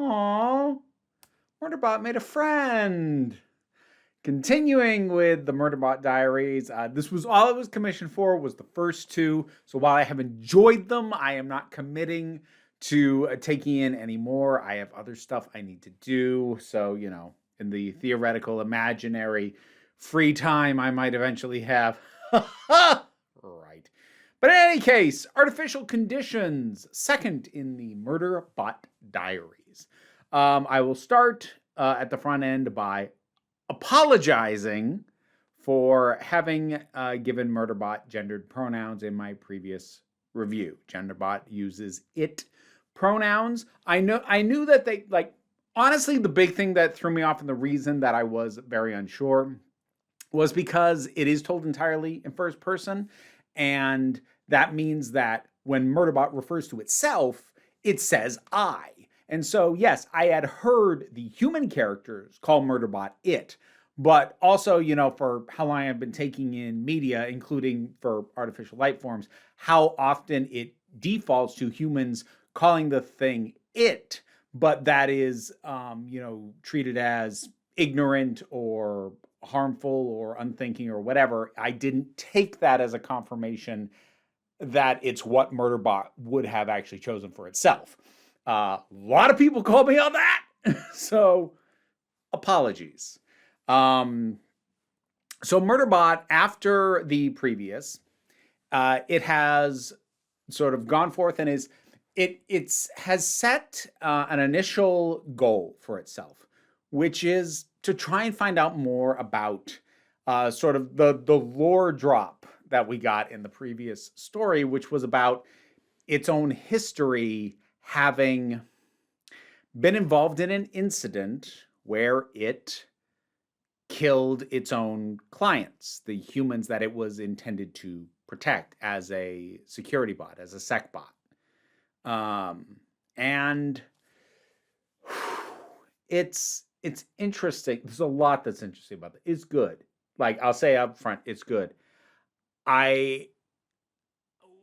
Aww. Murderbot made a friend. Continuing with the Murderbot Diaries, this was all it was commissioned for, was the first two. So while I have enjoyed them, I am not committing to taking in any more. I have other stuff I need to do. So, in the theoretical, imaginary free time I might eventually have. Right. But in any case, Artificial Conditions, second in the Murderbot Diaries. I will start at the front end by apologizing for having given Murderbot gendered pronouns in my previous review. Genderbot uses it pronouns. I knew that they, honestly, the big thing that threw me off and the reason that I was very unsure was because it is told entirely in first person, and that means that when Murderbot refers to itself, it says I. And so, yes, I had heard the human characters call Murderbot it, but also, for how long I've been taking in media, including for artificial life forms, how often it defaults to humans calling the thing it, but that is, treated as ignorant or harmful or unthinking or whatever. I didn't take that as a confirmation that it's what Murderbot would have actually chosen for itself. A lot of people called me on that. So apologies. So Murderbot, after the previous, it has sort of gone forth and has set an initial goal for itself, which is to try and find out more about sort of the lore drop that we got in the previous story, which was about its own history having been involved in an incident where it killed its own clients, the humans that it was intended to protect as a security bot, as a sec bot. And it's interesting. There's a lot that's interesting about it. It's good. I'll say up front, it's good. I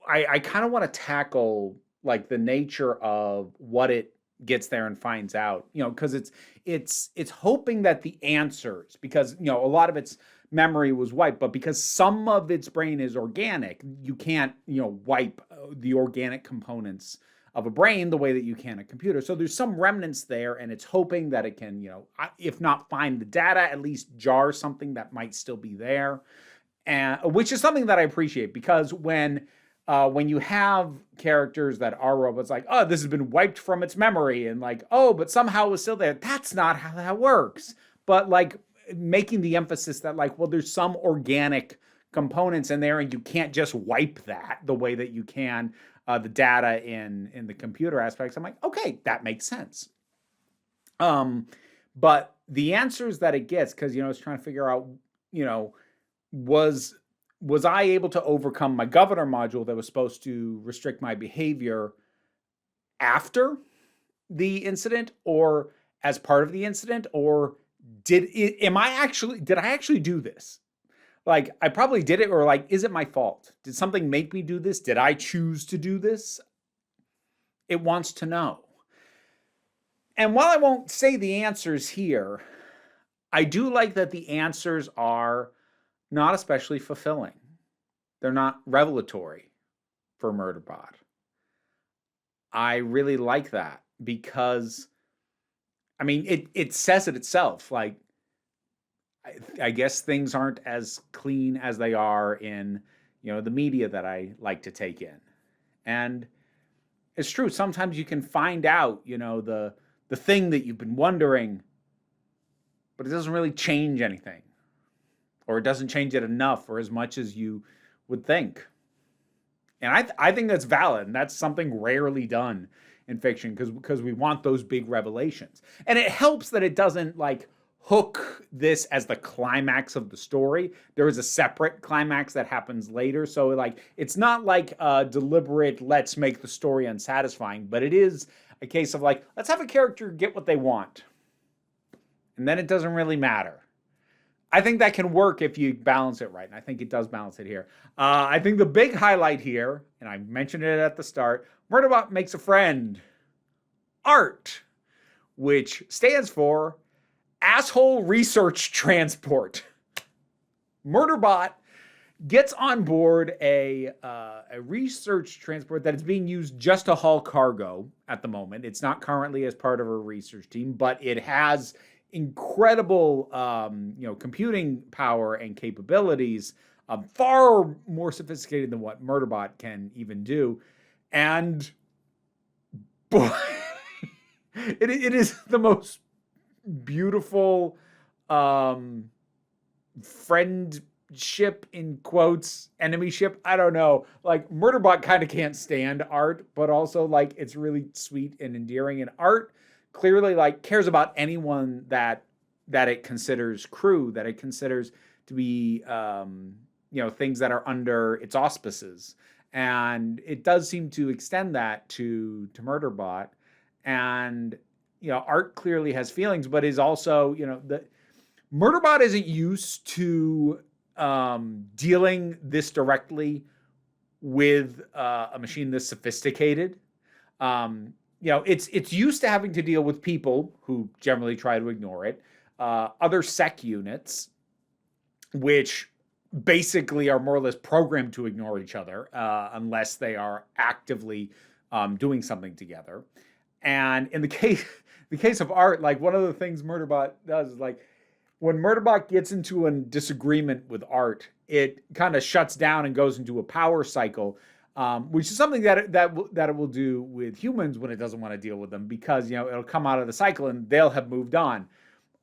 kind of want to tackle the nature of what it gets there and finds out, because it's hoping that the answers, because a lot of its memory was wiped, but because some of its brain is organic, you can't wipe the organic components of a brain the way that you can a computer. So there's some remnants there, and it's hoping that it can, if not find the data, at least jar something that might still be there, and which is something that I appreciate, because when you have characters that are robots, this has been wiped from its memory, and but somehow it was still there. That's not how that works. But making the emphasis that there's some organic components in there, and you can't just wipe that the way that you can the data in the computer aspects. I'm okay, that makes sense. But the answers that it gets, because it's trying to figure out, was I able to overcome my governor module that was supposed to restrict my behavior after the incident, or as part of the incident, or did I actually do this? I probably did it, or is it my fault? Did something make me do this? Did I choose to do this? It wants to know. And while I won't say the answers here, I do like that the answers are not especially fulfilling. They're not revelatory for Murderbot. I really like that, because, it says it itself. I guess things aren't as clean as they are in, the media that I like to take in. And it's true. Sometimes you can find out, the thing that you've been wondering, but it doesn't really change anything. Or it doesn't change it enough or as much as you would think. And I think that's valid. And that's something rarely done in fiction, because we want those big revelations. And it helps that it doesn't hook this as the climax of the story. There is a separate climax that happens later. So it's not a deliberate, let's make the story unsatisfying, but it is a case of let's have a character get what they want. And then it doesn't really matter. I think that can work if you balance it right, and I think it does balance it here. I think the big highlight here, and I mentioned it at the start, Murderbot makes a friend. Art. which stands for Asshole Research Transport. Murderbot gets on board a research transport that is being used just to haul cargo at the moment. It's not currently as part of a research team, but it has incredible computing power and capabilities, far more sophisticated than what Murderbot can even do. And boy, it is the most beautiful friendship, in quotes, enemy ship. I don't know. Like, Murderbot kind of can't stand Art, but also like it's really sweet and endearing. And Art clearly like cares about anyone that it considers crew, that it considers to be things that are under its auspices. And it does seem to extend that to Murderbot. And Art clearly has feelings, but is also, the Murderbot isn't used to dealing this directly with a machine this sophisticated. It's used to having to deal with people who generally try to ignore it, other sec units, which basically are more or less programmed to ignore each other unless they are actively doing something together. And in the case of Art, like, one of the things Murderbot does is, like, when Murderbot gets into a disagreement with Art, it kind of shuts down and goes into a power cycle, which is something that it will do with humans when it doesn't want to deal with them, because it'll come out of the cycle and they'll have moved on.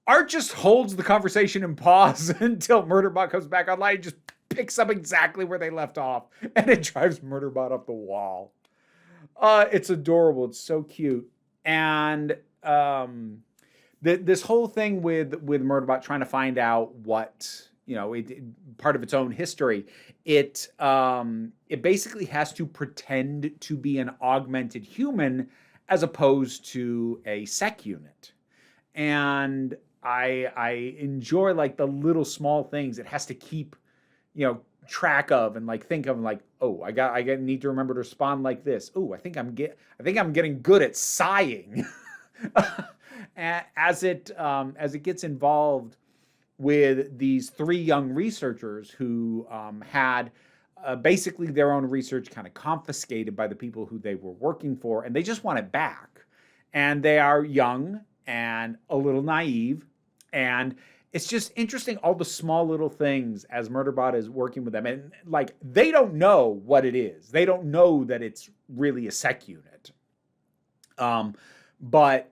Art just holds the conversation in pause until Murderbot comes back online and just picks up exactly where they left off, and it drives Murderbot up the wall. It's adorable. It's so cute. And this whole thing with Murderbot trying to find out what, part of its own history, it basically has to pretend to be an augmented human as opposed to a sec unit. And I enjoy like the little small things it has to keep, track of, and like think of, like, oh, I need to remember to respond like this. Oh, I think I'm getting good at sighing. As it gets involved with these three young researchers who had basically their own research kind of confiscated by the people who they were working for, and they just want it back. And they are young and a little naive, and it's just interesting, all the small little things as Murderbot is working with them. And like, they don't know what it is. They don't know that it's really a sec unit. But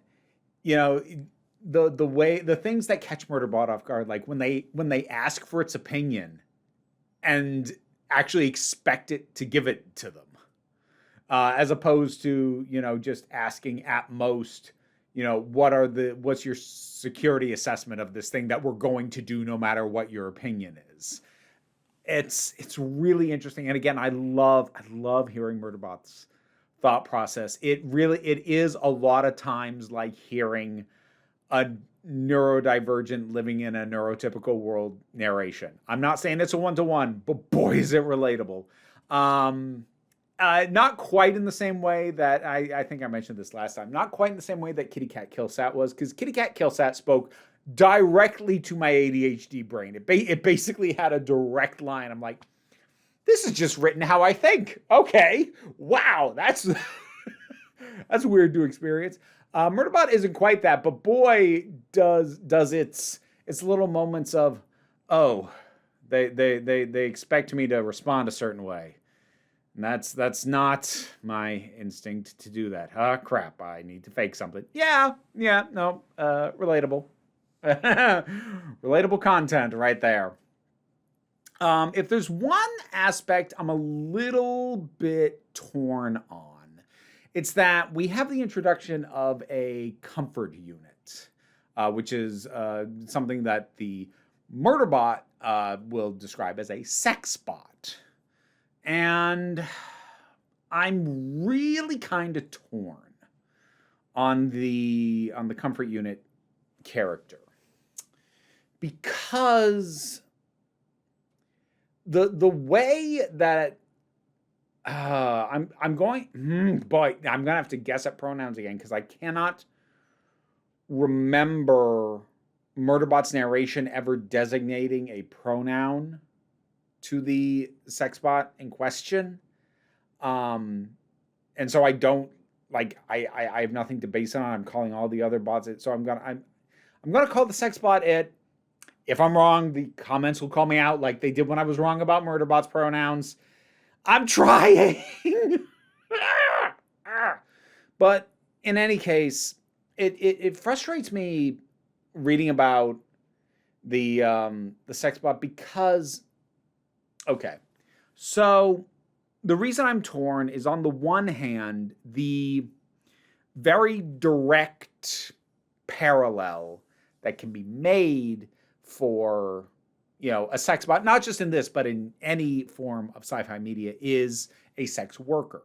the things that catch Murderbot off guard, like when they ask for its opinion and actually expect it to give it to them, as opposed to, just asking at most, what's your security assessment of this thing that we're going to do no matter what your opinion is. It's really interesting. And again, I love hearing Murderbot's thought process. It is a lot of times like hearing a neurodivergent living in a neurotypical world narration. I'm not saying it's a one-to-one, but boy, is it relatable. Not quite in the same way that I think I mentioned this last time. Not quite in the same way that Kitty Cat Killsat was, because Kitty Cat Killsat spoke directly to my ADHD brain. It basically had a direct line. I'm like, this is just written how I think. Okay, wow, that's that's weird to experience. Murderbot isn't quite that, but boy, does its little moments of, oh, they expect me to respond a certain way. And that's not my instinct to do that. Crap, I need to fake something. Yeah, no, relatable. Relatable content right there. If there's one aspect I'm a little bit torn on, it's that we have the introduction of a comfort unit, which is something that the Murderbot will describe as a sex bot. And I'm really kind of torn on the comfort unit character, because the way that I'm going, boy, I'm gonna have to guess at pronouns again, because I cannot remember Murderbot's narration ever designating a pronoun to the sex bot in question. And so I don't like I have nothing to base it on. I'm calling all the other bots it. So I'm gonna call the sex bot it. If I'm wrong, the comments will call me out like they did when I was wrong about Murderbot's pronouns. I'm trying. But in any case, it frustrates me reading about the sex bot because okay. So the reason I'm torn is on the one hand, the very direct parallel that can be made for a sex bot, not just in this, but in any form of sci-fi media, is a sex worker.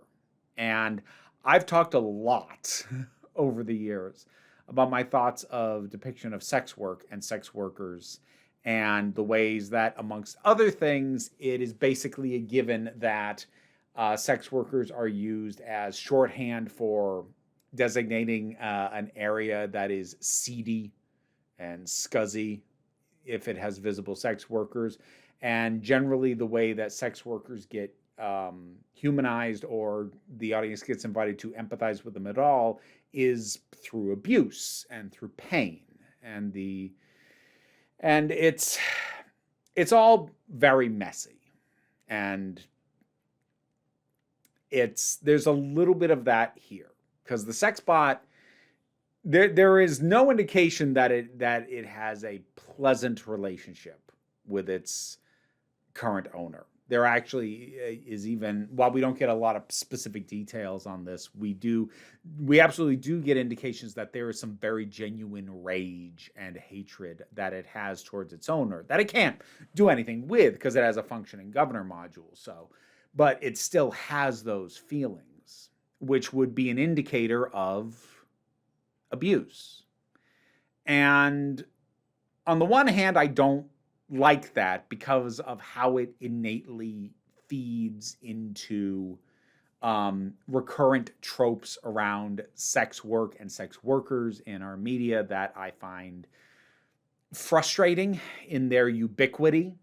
And I've talked a lot over the years about my thoughts of depiction of sex work and sex workers and the ways that, amongst other things, it is basically a given that sex workers are used as shorthand for designating an area that is seedy and scuzzy if it has visible sex workers. And generally the way that sex workers get humanized or the audience gets invited to empathize with them at all is through abuse and through pain. And it's all very messy. And there's a little bit of that here because the sex bot, there is no indication that it has a pleasant relationship with its current owner. There actually is, even while we don't get a lot of specific details on this, we absolutely do get indications that there is some very genuine rage and hatred that it has towards its owner that it can't do anything with because it has a functioning governor module. So, but it still has those feelings, which would be an indicator of abuse. And on the one hand, I don't like that because of how it innately feeds into recurrent tropes around sex work and sex workers in our media that I find frustrating in their ubiquity.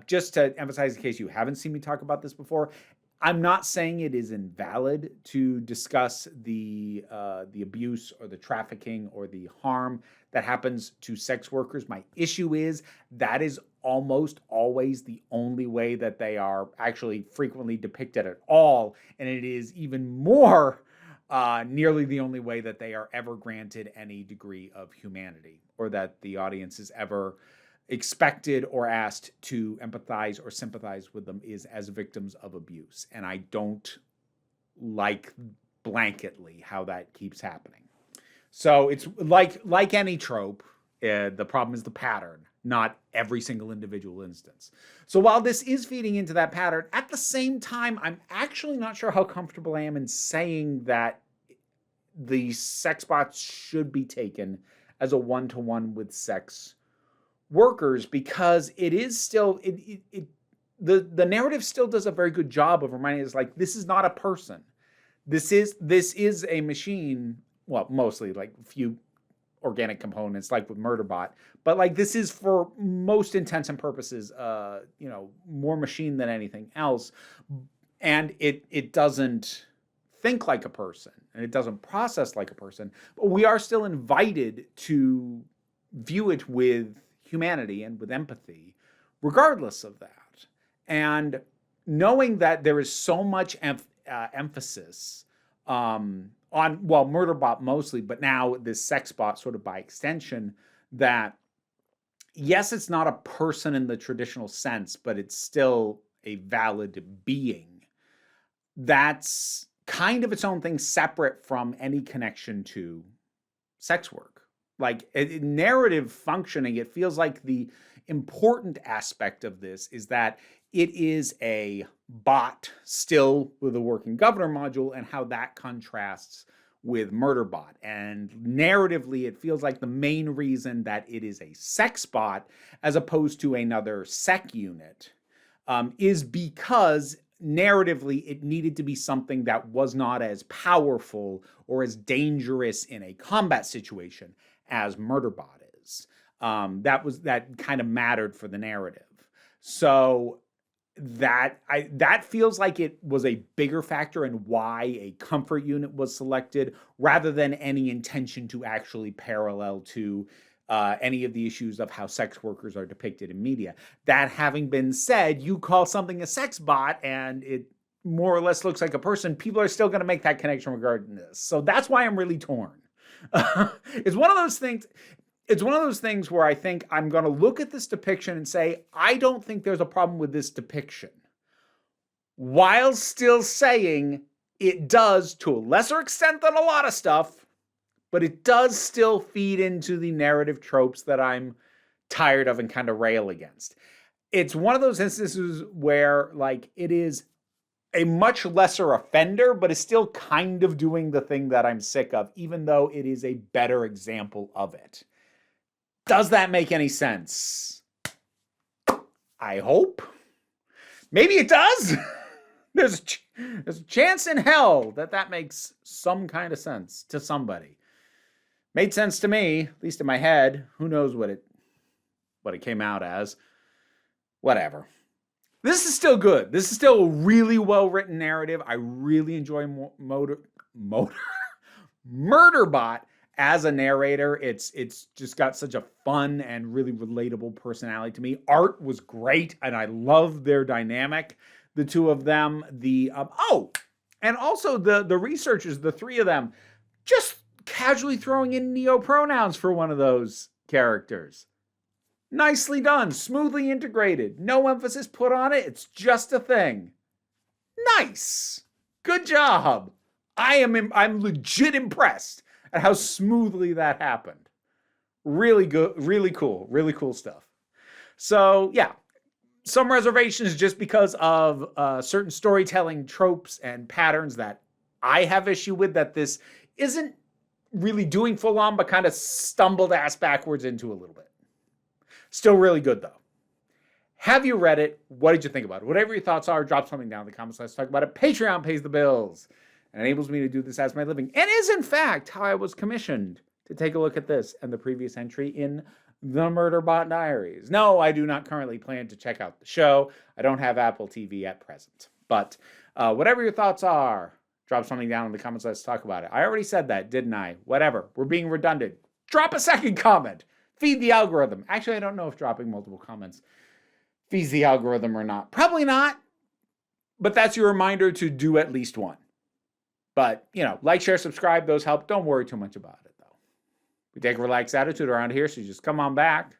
Just to emphasize, in case you haven't seen me talk about this before, I'm not saying it is invalid to discuss the abuse or the trafficking or the harm that happens to sex workers. My issue is that is almost always the only way that they are actually frequently depicted at all, and it is even more nearly the only way that they are ever granted any degree of humanity, or that the audience is ever expected or asked to empathize or sympathize with them, is as victims of abuse. And I don't like blanketly how that keeps happening. So it's like any trope, the problem is the pattern, not every single individual instance. So while this is feeding into that pattern, at the same time, I'm actually not sure how comfortable I am in saying that the sex bots should be taken as a one-to-one with sex workers, because it is still the narrative still does a very good job of reminding us, like, this is not a person. This is a machine. Well, mostly like a few organic components, like with Murderbot, but like this is, for most intents and purposes, more machine than anything else. And it doesn't think like a person, and it doesn't process like a person. But we are still invited to view it with humanity and with empathy, regardless of that. And knowing that there is so much emphasis on, well, Murderbot mostly, but now this sex bot sort of by extension, that yes, it's not a person in the traditional sense, but it's still a valid being. That's kind of its own thing, separate from any connection to sex work. Like narrative functioning, it feels like the important aspect of this is that it is a bot still with a working governor module, and how that contrasts with Murderbot. And narratively, it feels like the main reason that it is a sex bot as opposed to another sec unit is because narratively, it needed to be something that was not as powerful or as dangerous in a combat situation as Murderbot is. That kind of mattered for the narrative. So that feels like it was a bigger factor in why a comfort unit was selected, rather than any intention to actually parallel to any of the issues of how sex workers are depicted in media. That having been said, you call something a sex bot and it more or less looks like a person, people are still going to make that connection regarding this. So that's why I'm really torn. It's one of those things. It's one of those things where I think I'm going to look at this depiction and say, I don't think there's a problem with this depiction, while still saying it does, to a lesser extent than a lot of stuff, but it does still feed into the narrative tropes that I'm tired of and kind of rail against. It's one of those instances where, like, it is a much lesser offender, but is still kind of doing the thing that I'm sick of, even though it is a better example of it. Does that make any sense? I hope. Maybe it does. There's a chance in hell that makes some kind of sense to somebody. Made sense to me, at least in my head. Who knows what it came out as. Whatever. This is still good. This is still a really well-written narrative. I really enjoy Murderbot as a narrator. It's just got such a fun and really relatable personality to me. Art was great, and I love their dynamic, the two of them. And also the researchers, the three of them, just casually throwing in neo-pronouns for one of those characters. Nicely done, smoothly integrated, no emphasis put on it. It's just a thing. Nice. Good job. I'm legit impressed at how smoothly that happened. Really good, really cool stuff. So yeah, some reservations just because of certain storytelling tropes and patterns that I have issue with, that this isn't really doing full on, but kind of stumbled ass backwards into a little bit. Still really good though. Have you read it? What did you think about it? Whatever your thoughts are, drop something down in the comments. Let's talk about it. Patreon pays the bills and enables me to do this as my living, and is in fact how I was commissioned to take a look at this and the previous entry in the Murderbot Diaries. No, I do not currently plan to check out the show. I don't have Apple TV at present. But whatever your thoughts are, drop something down in the comments. Let's talk about it. I already said that, didn't I? Whatever. We're being redundant. Drop a second comment. Feed the algorithm. Actually, I don't know if dropping multiple comments feeds the algorithm or not. Probably not. But that's your reminder to do at least one. But, like, share, subscribe. Those help. Don't worry too much about it, though. We take a relaxed attitude around here, so just come on back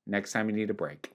next time you need a break.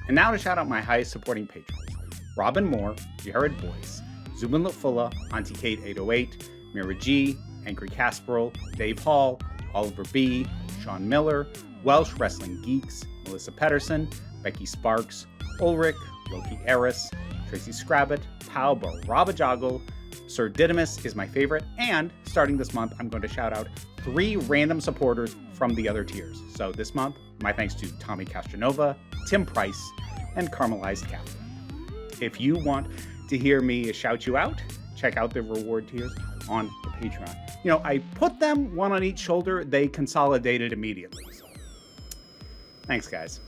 And now to shout out my highest supporting patrons: Robin Moore, Jared Boyce, Zubin Lutfula, Auntie Kate 808, Mira G, Angry Casperl, Dave Hall, Oliver B, Sean Miller, Welsh Wrestling Geeks, Melissa Pedersen, Becky Sparks, Ulrich, Loki Eris, Tracy Scrabbit, Pal Barabajoggle, Sir Didymus is my favorite, and starting this month, I'm going to shout out 3 random supporters from the other tiers. So this month, my thanks to Tommy Castronova, Tim Price, and Caramelized Catherine. If you want to hear me shout you out, check out the reward tiers on the Patreon. I put them one on each shoulder. They consolidated immediately. So, thanks, guys.